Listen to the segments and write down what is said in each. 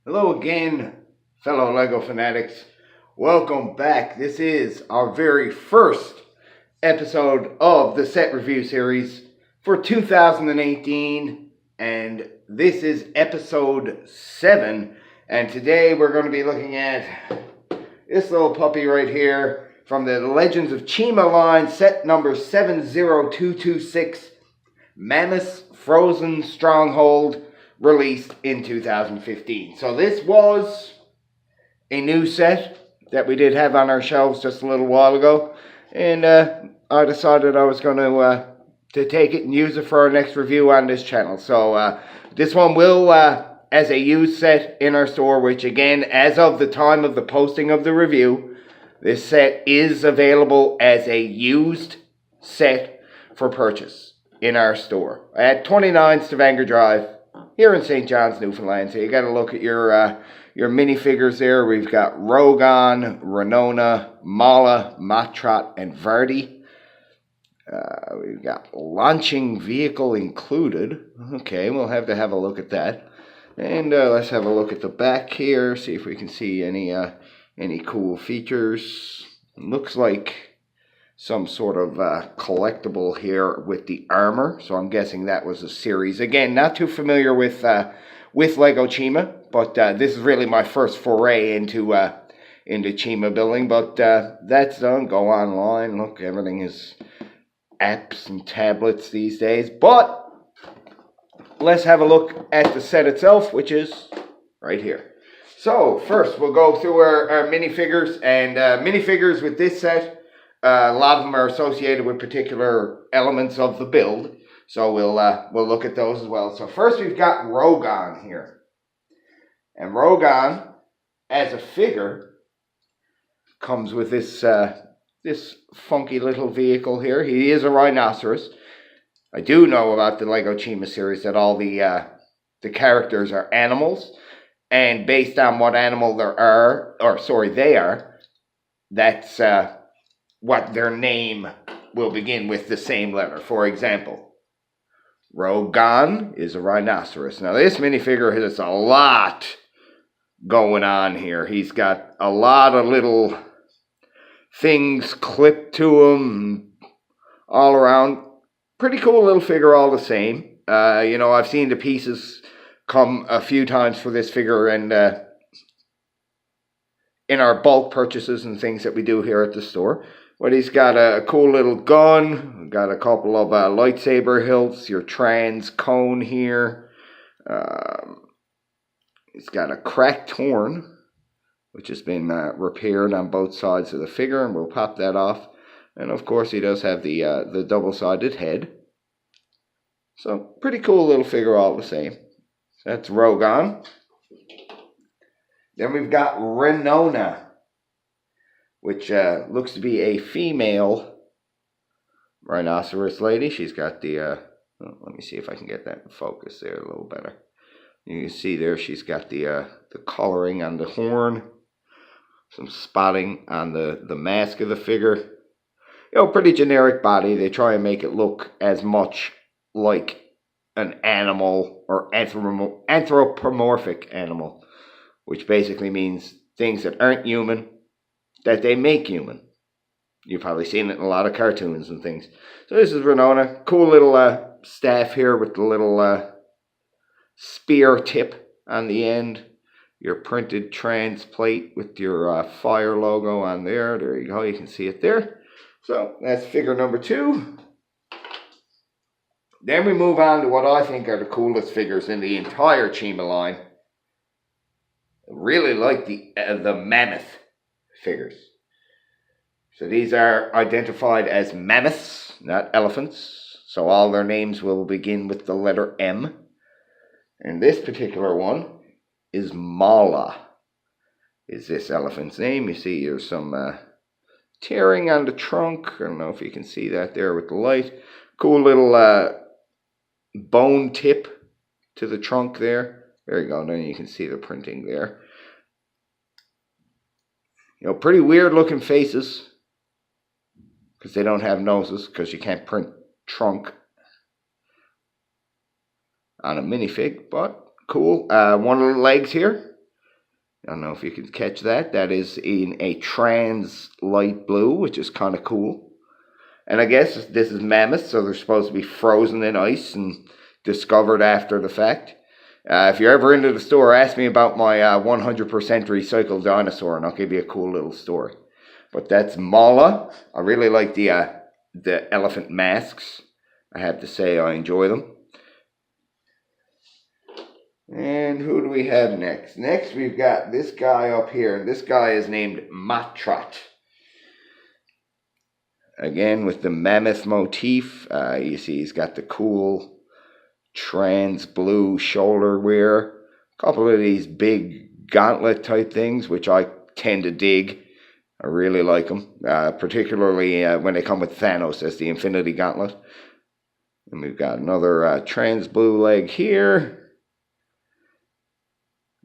Hello again, fellow LEGO fanatics. Welcome back. This is our very first episode of the set review series for 2018, and this is episode 7. And today we're going to be looking at this little puppy right here from the Legends of Chima line, set number 70226, Mammoth Frozen Stronghold, released in 2015. So this was a new set that we did have on our shelves just a little while ago, and I decided I was going to take it and use it for our next review on this channel. So this one will, as a used set in our store, which again, as of the time of the posting of the review, this set is available as a used set for purchase in our store at 29 Stavanger Drive, here in St. John's, Newfoundland. So you got to look at your minifigures there. We've got Rogan, Renona, Mala, Matrot, and Vardy. We've got launching vehicle included. Okay, we'll have to have a look at that. And let's have a look at the back here, see if we can see any cool features. It looks like some sort of collectible here with the armor, so I'm guessing that was a series. Again, not too familiar with Lego Chima, but this is really my first foray into Chima building. But that's done. Go online. Look, everything is apps and tablets these days. But let's have a look at the set itself, which is right here. So first, we'll go through our minifigures, and minifigures with this set. A lot of them are associated with particular elements of the build, so we'll look at those as well. So first we've got Rogan here, and Rogan as a figure comes with this this funky little vehicle here. He is a rhinoceros. I do know about the Lego Chima series that all the characters are animals, and based on what animal they are, that's what their name will begin with the same letter. For example, Rogan is a rhinoceros. Now this minifigure has a lot going on here. He's got a lot of little things clipped to him all around. Pretty cool little figure all the same. I've seen the pieces come a few times for this figure, and in our bulk purchases and things that we do here at the store. But he's got a cool little gun, got a couple of lightsaber hilts, your trans cone here. He's got a cracked horn, which has been repaired on both sides of the figure, and we'll pop that off. And of course he does have the double-sided head. So pretty cool little figure all the same. So that's Rogan. Then we've got Renona, which looks to be a female rhinoceros lady. She's got the, let me see if I can get that in focus there a little better. You can see there she's got the coloring on the horn, some spotting on the mask of the figure. Pretty generic body. They try and make it look as much like an animal or anthropomorphic animal, which basically means things that aren't human, that they make human. You've probably seen it in a lot of cartoons and things. So this is Renona. Cool little staff here with the little spear tip on the end. Your printed trans plate with your fire logo on there. There you go. You can see it there. So that's figure number 2. Then we move on to what I think are the coolest figures in the entire Chima line. I really like the Mammoth figures. So these are identified as mammoths, not elephants. So all their names will begin with the letter M. And this particular one is Mala, is this elephant's name. You see there's some tearing on the trunk. I don't know if you can see that there with the light. Cool little bone tip to the trunk there. There you go. Then you can see the printing there. Pretty weird looking faces, because they don't have noses, because you can't print trunk on a minifig, but cool. One of the legs here I don't know if you can catch that. That is in a trans light blue, which is kind of cool. And I guess this is Mammoth, so they're supposed to be frozen in ice and discovered after the fact. If you're ever into the store, ask me about my 100% recycled dinosaur, and I'll give you a cool little story. But that's Mala. I really like the elephant masks. I have to say I enjoy them. And who do we have next? Next we've got this guy up here. This guy is named Matrat. Again with the mammoth motif. You see he's got the cool trans blue shoulder wear. A couple of these big gauntlet type things, which I tend to dig. I really like them. Particularly when they come with Thanos as the Infinity Gauntlet. And we've got another trans blue leg here.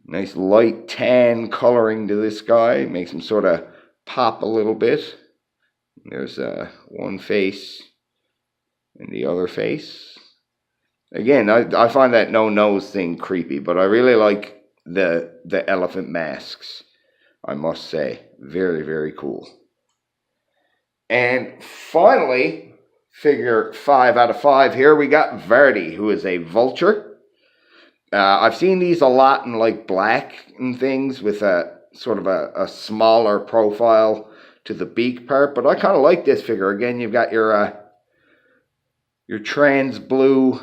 Nice light tan coloring to this guy. Makes him sort of pop a little bit. There's one face and the other face. Again, I find that no nose thing creepy, but I really like the elephant masks. I must say, very, very cool. And finally, figure 5 out of 5 here, we got Vardy, who is a vulture. I've seen these a lot in like black and things with a sort of a smaller profile to the beak part, but I kind of like this figure. Again, you've got your trans blue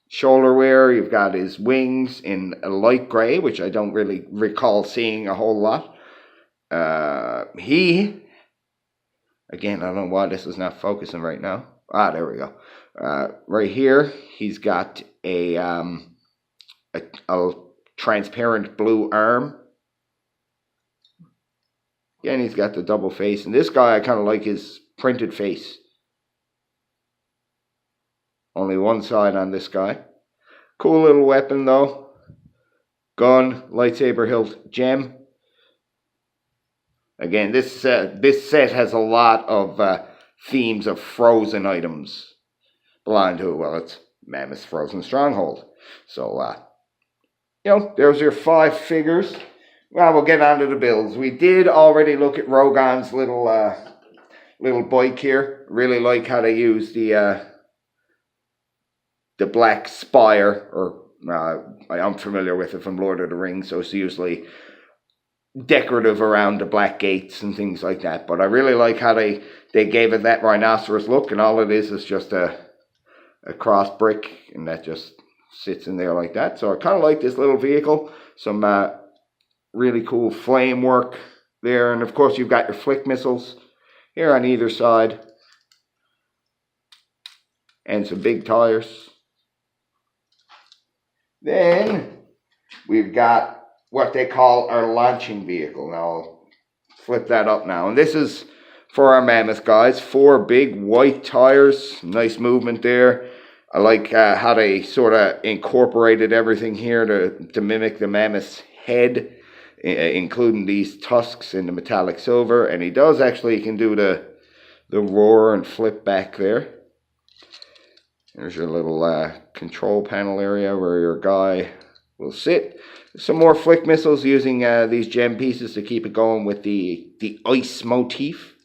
shoulder wear. You've got his wings in a light gray, which I don't really recall seeing a whole lot. Again, I don't know why this is not focusing right now. There we go. Right here, he's got a transparent blue arm. Again, he's got the double face. And this guy, I kind of like his printed face. Only one side on this guy. Cool little weapon, though. Gun, lightsaber hilt, gem. Again, this set has a lot of themes of frozen items belonging to it. Well, it's Mammoth Frozen Stronghold. So, there's your 5 figures. Well, we'll get on to the builds. We did already look at Rogan's little bike here. Really like how they use the black spire, or I'm familiar with it from Lord of the Rings, so it's usually decorative around the black gates and things like that. But I really like how they gave it that rhinoceros look, and all it is just a cross brick, and that just sits in there like that. So I kind of like this little vehicle. Some really cool flame work there, and of course you've got your flick missiles here on either side, and some big tires. Then we've got what they call our launching vehicle. Now I'll flip that up now, and this is for our Mammoth guys. 4 big white tires, nice movement there. I like how they sort of incorporated everything here to mimic the Mammoth's head, including these tusks in the metallic silver. And he can do the roar and flip back there. There's your little control panel area where your guy will sit. Some more flick missiles using these gem pieces to keep it going with the ice motif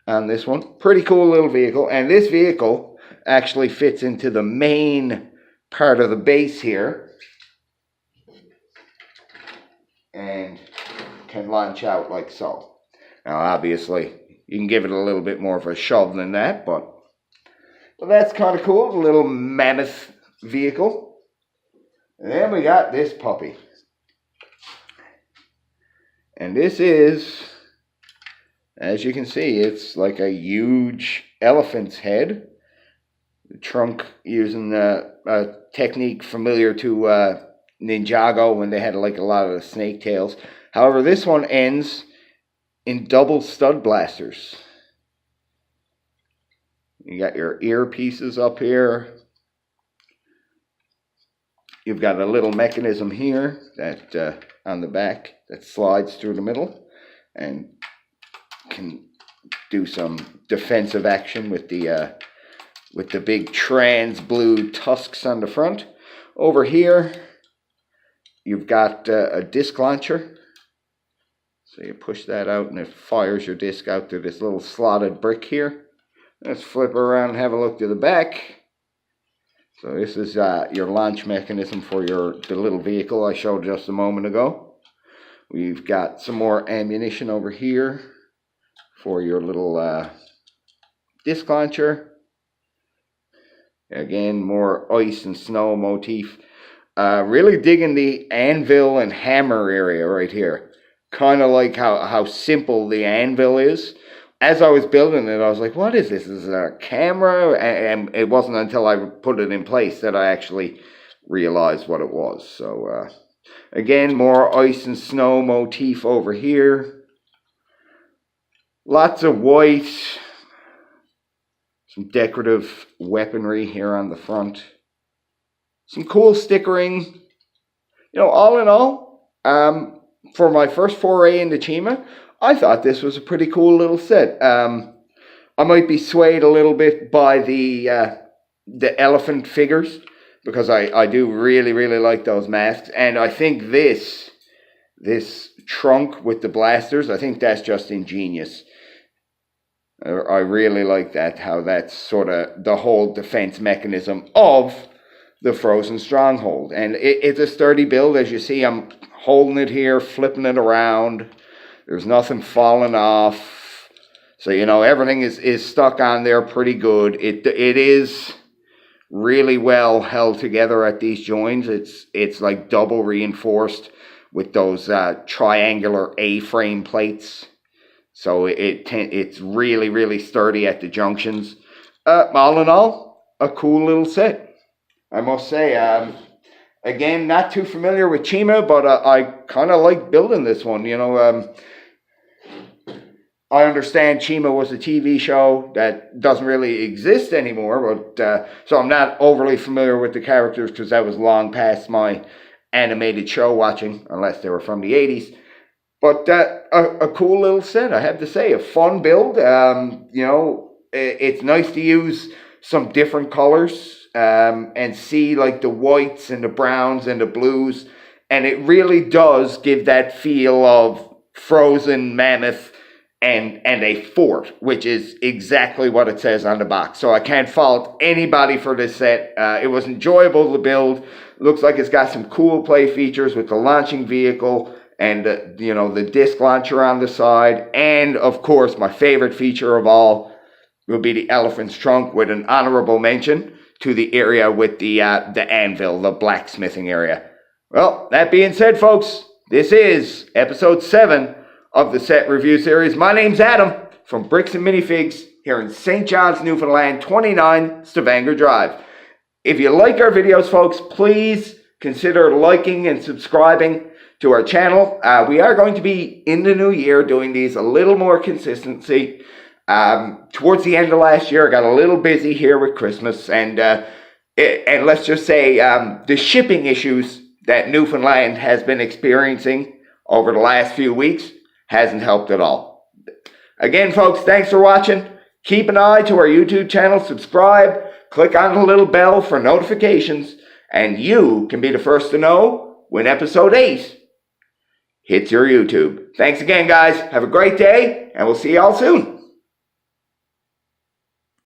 on this one. Pretty cool little vehicle. And this vehicle actually fits into the main part of the base here and can launch out like so. Now obviously you can give it a little bit more of a shove than that, but that's kind of cool. The little Mammoth vehicle. And then we got this puppy. And this is, as you can see, it's like a huge elephant's head. The trunk using a technique familiar to Ninjago when they had like a lot of the snake tails. However, this one ends in double stud blasters. You got your earpieces up here. You've got a little mechanism here that on the back that slides through the middle and can do some defensive action with the with the big trans blue tusks on the front. Over here, you've got a disc launcher. So you push that out and it fires your disc out through this little slotted brick here. Let's flip around and have a look to the back. So this is your launch mechanism for the little vehicle I showed just a moment ago. We've got some more ammunition over here for your little disc launcher. Again, more ice and snow motif. Really digging the anvil and hammer area right here. Kind of like how simple the anvil is. As I was building it, I was like, what is this? Is it a camera? And it wasn't until I put it in place that I actually realized what it was. So, again, more ice and snow motif over here. Lots of white. Some decorative weaponry here on the front. Some cool stickering. You know, all in all, for my first foray into Chima, I thought this was a pretty cool little set. I might be swayed a little bit by the elephant figures, because I do really, really like those masks. And I think this trunk with the blasters, I think that's just ingenious. I really like that, how that's sort of the whole defense mechanism of the Frozen Stronghold. And it's a sturdy build. As you see, I'm holding it here, flipping it around. There's nothing falling off. So, you know, everything is stuck on there pretty good. It is really well held together at these joints. It's like double reinforced with those triangular A-frame plates. So it's really, really sturdy at the junctions. All in all, a cool little set, I must say. Again, not too familiar with Chima, but I kind of like building this one. You know, I understand Chima was a TV show that doesn't really exist anymore, but so I'm not overly familiar with the characters, because that was long past my animated show watching, unless they were from the 80s. But a cool little set, I have to say. A fun build. You know, it's nice to use some different colors and see like the whites and the browns and the blues. And it really does give that feel of Frozen, Mammoth, and a fort, which is exactly what it says on the box. So I can't fault anybody for this set. It was enjoyable to build. Looks like it's got some cool play features with the launching vehicle and you know, the disc launcher on the side. And of course, my favorite feature of all will be the elephant's trunk, with an honorable mention to the area with the anvil, the blacksmithing area. Well, that being said, folks, this is episode 7 of the set review series. My name's Adam from Bricks and Minifigs here in St. John's, Newfoundland, 29 Stavanger Drive. If you like our videos, folks, please consider liking and subscribing to our channel. We are going to be in the new year doing these a little more consistency. Towards the end of last year, I got a little busy here with Christmas, and let's just say the shipping issues that Newfoundland has been experiencing over the last few weeks hasn't helped at all. Again, folks, thanks for watching. Keep an eye to our YouTube channel, subscribe, click on the little bell for notifications, and you can be the first to know when episode 8 hits your YouTube. Thanks again, guys. Have a great day, and we'll see y'all soon.